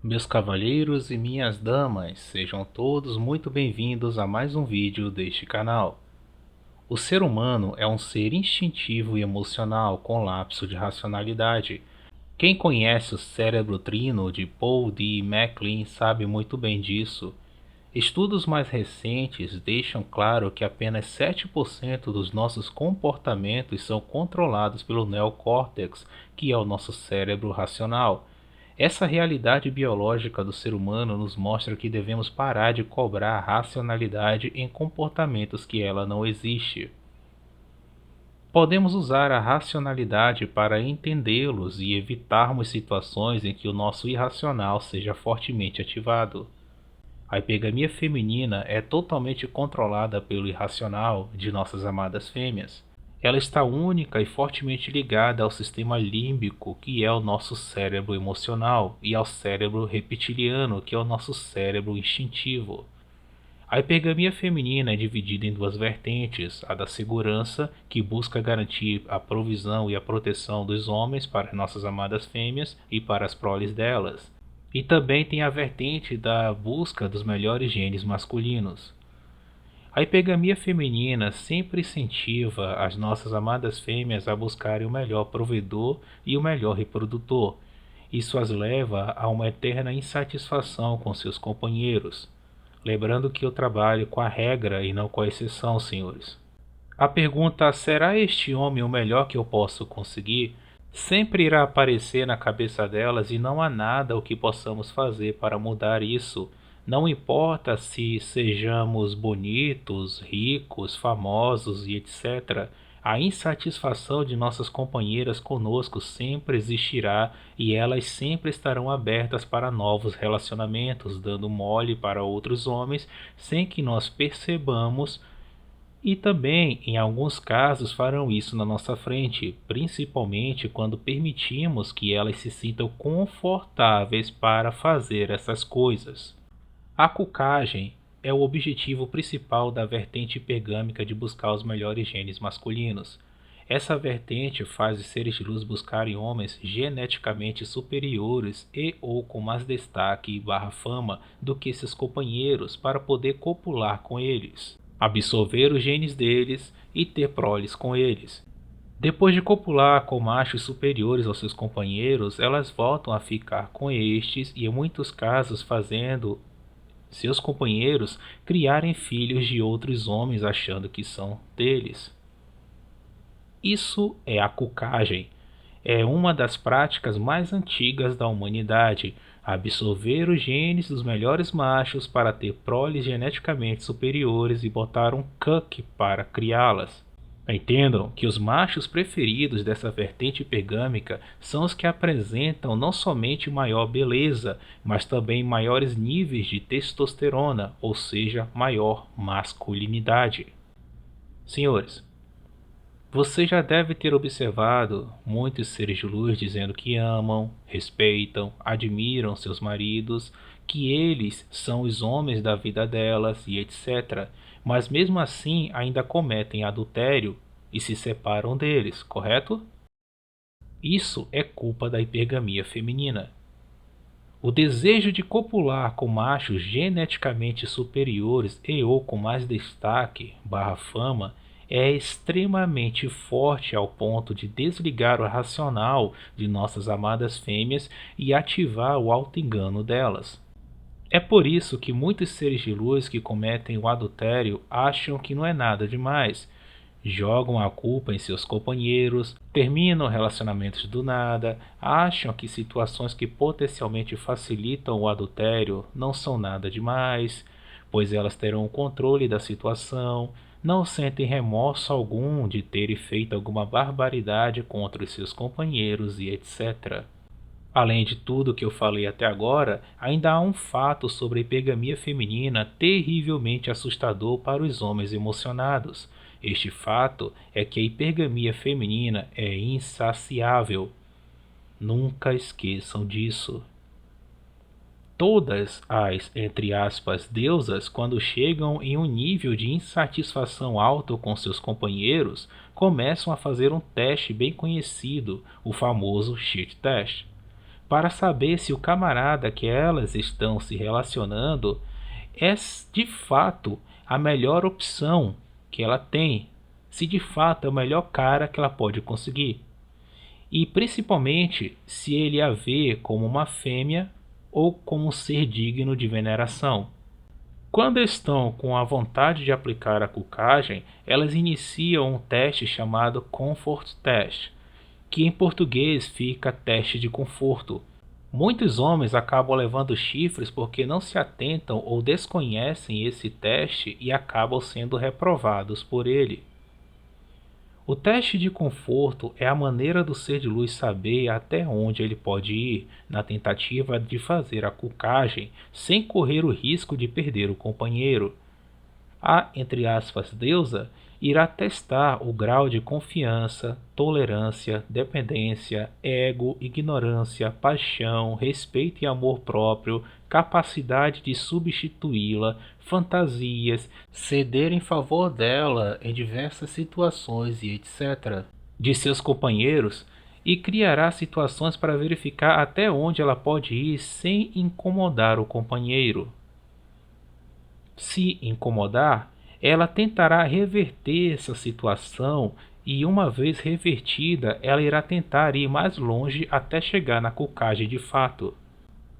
Meus cavalheiros e minhas damas, sejam todos muito bem-vindos a mais um vídeo deste canal. O ser humano é um ser instintivo e emocional com lapso de racionalidade. Quem conhece o cérebro trino de Paul D. MacLean sabe muito bem disso. Estudos mais recentes deixam claro que apenas 7% dos nossos comportamentos são controlados pelo neocórtex, que é o nosso cérebro racional. Essa realidade biológica do ser humano nos mostra que devemos parar de cobrar racionalidade em comportamentos que ela não existe. Podemos usar a racionalidade para entendê-los e evitarmos situações em que o nosso irracional seja fortemente ativado. A hipergamia feminina é totalmente controlada pelo irracional de nossas amadas fêmeas. Ela está única e fortemente ligada ao sistema límbico, que é o nosso cérebro emocional, e ao cérebro reptiliano, que é o nosso cérebro instintivo. A hipergamia feminina é dividida em duas vertentes: a da segurança, que busca garantir a provisão e a proteção dos homens para nossas amadas fêmeas e para as proles delas. E também tem a vertente da busca dos melhores genes masculinos. A hipergamia feminina sempre incentiva as nossas amadas fêmeas a buscarem o melhor provedor e o melhor reprodutor. Isso as leva a uma eterna insatisfação com seus companheiros. Lembrando que eu trabalho com a regra e não com a exceção, senhores. A pergunta "será este homem o melhor que eu posso conseguir?" sempre irá aparecer na cabeça delas e não há nada o que possamos fazer para mudar isso. Não importa se sejamos bonitos, ricos, famosos e etc. A insatisfação de nossas companheiras conosco sempre existirá e elas sempre estarão abertas para novos relacionamentos, dando mole para outros homens sem que nós percebamos. E também, em alguns casos, farão isso na nossa frente, principalmente quando permitimos que elas se sintam confortáveis para fazer essas coisas. A cucagem é o objetivo principal da vertente hipergâmica de buscar os melhores genes masculinos. Essa vertente faz os seres de luz buscarem homens geneticamente superiores e ou com mais destaque barra fama do que seus companheiros para poder copular com eles, absorver os genes deles e ter proles com eles. Depois de copular com machos superiores aos seus companheiros, elas voltam a ficar com estes e em muitos casos fazendo seus companheiros criarem filhos de outros homens achando que são deles. Isso é a cucagem. É uma das práticas mais antigas da humanidade, absorver os genes dos melhores machos para ter proles geneticamente superiores e botar um cuck para criá-las. Entendam que os machos preferidos dessa vertente hipergâmica são os que apresentam não somente maior beleza, mas também maiores níveis de testosterona, ou seja, maior masculinidade. Senhores, você já deve ter observado muitos seres de luz dizendo que amam, respeitam, admiram seus maridos, que eles são os homens da vida delas e etc. Mas mesmo assim ainda cometem adultério e se separam deles, correto? Isso é culpa da hipergamia feminina. O desejo de copular com machos geneticamente superiores e ou com mais destaque barra fama é extremamente forte ao ponto de desligar o racional de nossas amadas fêmeas e ativar o auto-engano delas. É por isso que muitos seres de luz que cometem o adultério acham que não é nada demais. Jogam a culpa em seus companheiros, terminam relacionamentos do nada, acham que situações que potencialmente facilitam o adultério não são nada demais, pois elas terão o controle da situação, não sentem remorso algum de terem feito alguma barbaridade contra os seus companheiros e etc. Além de tudo que eu falei até agora, ainda há um fato sobre a hipergamia feminina terrivelmente assustador para os homens emocionados. Este fato é que a hipergamia feminina é insaciável. Nunca esqueçam disso. Todas as, entre aspas, deusas, quando chegam em um nível de insatisfação alto com seus companheiros, começam a fazer um teste bem conhecido, o famoso shit test. para saber se o camarada que elas estão se relacionando é de fato a melhor opção que ela tem, se de fato é o melhor cara que ela pode conseguir. E principalmente se ele a vê como uma fêmea ou como um ser digno de veneração. Quando estão com a vontade de aplicar a cucagem, elas iniciam um teste chamado Comfort Test, que em português fica teste de conforto. Muitos homens acabam levando chifres porque não se atentam ou desconhecem esse teste e acabam sendo reprovados por ele. O teste de conforto é a maneira do ser de luz saber até onde ele pode ir na tentativa de fazer a cucagem sem correr o risco de perder o companheiro. A, entre aspas, deusa irá testar o grau de confiança, tolerância, dependência, ego, ignorância, paixão, respeito e amor próprio, capacidade de substituí-la, fantasias, ceder em favor dela em diversas situações e etc. de seus companheiros, e criará situações para verificar até onde ela pode ir sem incomodar o companheiro. Se incomodar, ela tentará reverter essa situação e, uma vez revertida, ela irá tentar ir mais longe até chegar na cucagem de fato.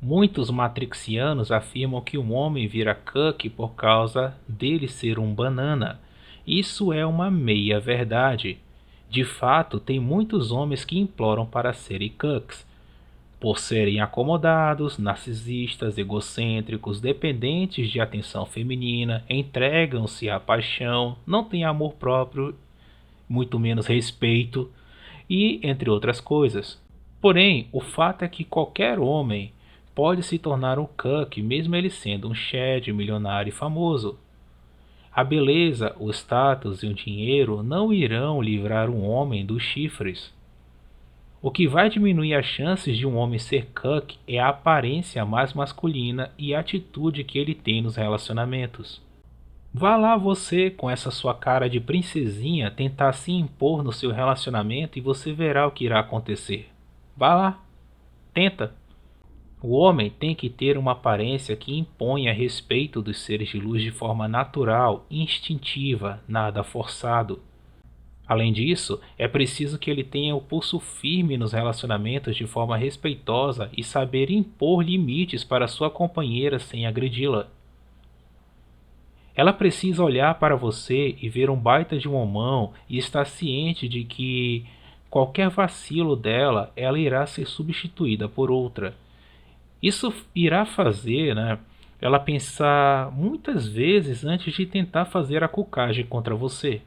Muitos matrixianos afirmam que um homem vira cuck por causa dele ser um banana. Isso é uma meia verdade. De fato, tem muitos homens que imploram para serem cucks, por serem acomodados, narcisistas, egocêntricos, dependentes de atenção feminina, entregam-se à paixão, não têm amor próprio, muito menos respeito, e entre outras coisas. Porém, o fato é que qualquer homem pode se tornar um cuck, mesmo ele sendo um shed, milionário e famoso. A beleza, o status e o dinheiro não irão livrar um homem dos chifres. O que vai diminuir as chances de um homem ser cuck é a aparência mais masculina e a atitude que ele tem nos relacionamentos. Vá lá você, com essa sua cara de princesinha, tentar se impor no seu relacionamento e você verá o que irá acontecer. Vá lá, tenta. O homem tem que ter uma aparência que imponha respeito dos seres de luz de forma natural, instintiva, nada forçado. Além disso, é preciso que ele tenha o pulso firme nos relacionamentos de forma respeitosa e saber impor limites para sua companheira sem agredi-la. Ela precisa olhar para você e ver um baita de um homão e estar ciente de que qualquer vacilo dela, ela irá ser substituída por outra. Isso irá fazer, ela pensar muitas vezes antes de tentar fazer a cucagem contra você.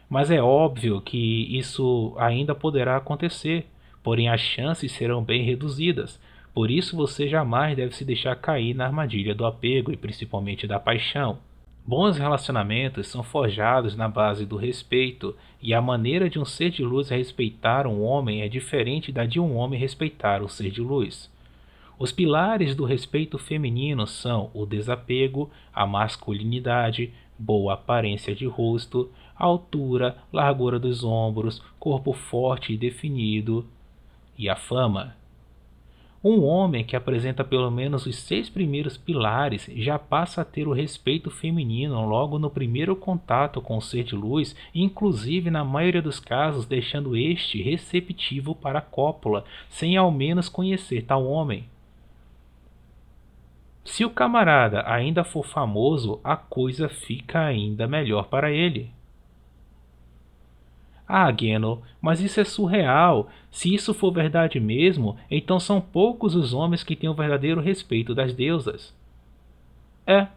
Mas é óbvio que isso ainda poderá acontecer, porém as chances serão bem reduzidas. Por isso você jamais deve se deixar cair na armadilha do apego e principalmente da paixão. Bons relacionamentos são forjados na base do respeito, e a maneira de um ser de luz respeitar um homem é diferente da de um homem respeitar um ser de luz. Os pilares do respeito feminino são o desapego, a masculinidade, boa aparência de rosto, altura, largura dos ombros, corpo forte e definido, e a fama. Um homem que apresenta pelo menos os 6 primeiros pilares já passa a ter o respeito feminino logo no primeiro contato com o ser de luz, inclusive na maioria dos casos deixando este receptivo para a cópula, sem ao menos conhecer tal homem. Se o camarada ainda for famoso, a coisa fica ainda melhor para ele. Ah, Geno, mas isso é surreal. Se isso for verdade mesmo, então são poucos os homens que têm o verdadeiro respeito das deusas. É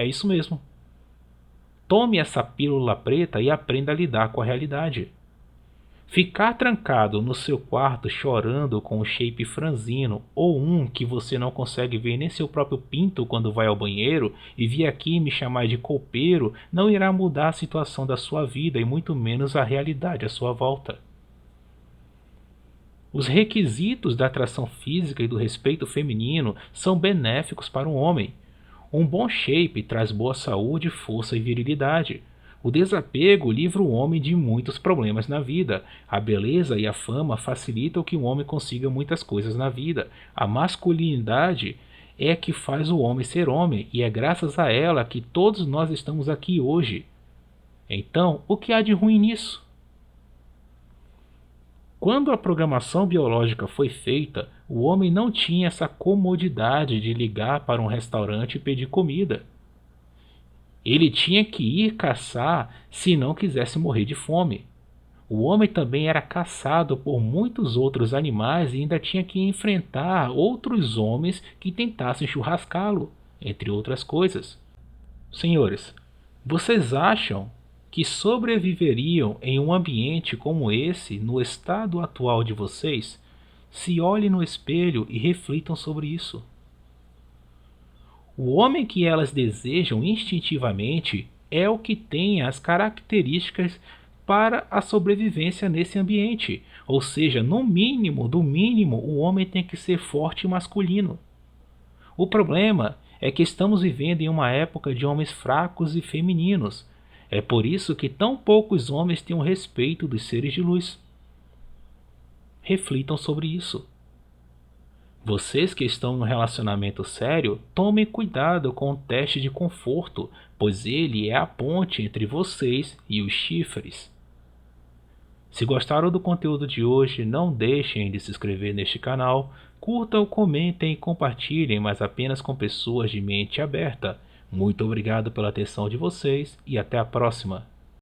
isso mesmo. Tome essa pílula preta e aprenda a lidar com a realidade. Ficar trancado no seu quarto chorando com um shape franzino ou um que você não consegue ver nem seu próprio pinto quando vai ao banheiro e vir aqui me chamar de copeiro não irá mudar a situação da sua vida e muito menos a realidade à sua volta. Os requisitos da atração física e do respeito feminino são benéficos para um homem. Um bom shape traz boa saúde, força e virilidade. O desapego livra o homem de muitos problemas na vida. A beleza e a fama facilitam que o homem consiga muitas coisas na vida. A masculinidade é que faz o homem ser homem, e é graças a ela que todos nós estamos aqui hoje. Então, o que há de ruim nisso? Quando a programação biológica foi feita, o homem não tinha essa comodidade de ligar para um restaurante e pedir comida. Ele tinha que ir caçar se não quisesse morrer de fome. O homem também era caçado por muitos outros animais e ainda tinha que enfrentar outros homens que tentassem churrascá-lo, entre outras coisas. Senhores, vocês acham que sobreviveriam em um ambiente como esse no estado atual de vocês? Se olhem no espelho e reflitam sobre isso. O homem que elas desejam instintivamente é o que tem as características para a sobrevivência nesse ambiente. Ou seja, no mínimo, do mínimo, o homem tem que ser forte e masculino. O problema é que estamos vivendo em uma época de homens fracos e femininos. É por isso que tão poucos homens têm o respeito dos seres de luz. Reflitam sobre isso. Vocês que estão em um relacionamento sério, tomem cuidado com o teste de conforto, pois ele é a ponte entre vocês e os chifres. Se gostaram do conteúdo de hoje, não deixem de se inscrever neste canal, curtam, comentem e compartilhem, mas apenas com pessoas de mente aberta. Muito obrigado pela atenção de vocês e até a próxima.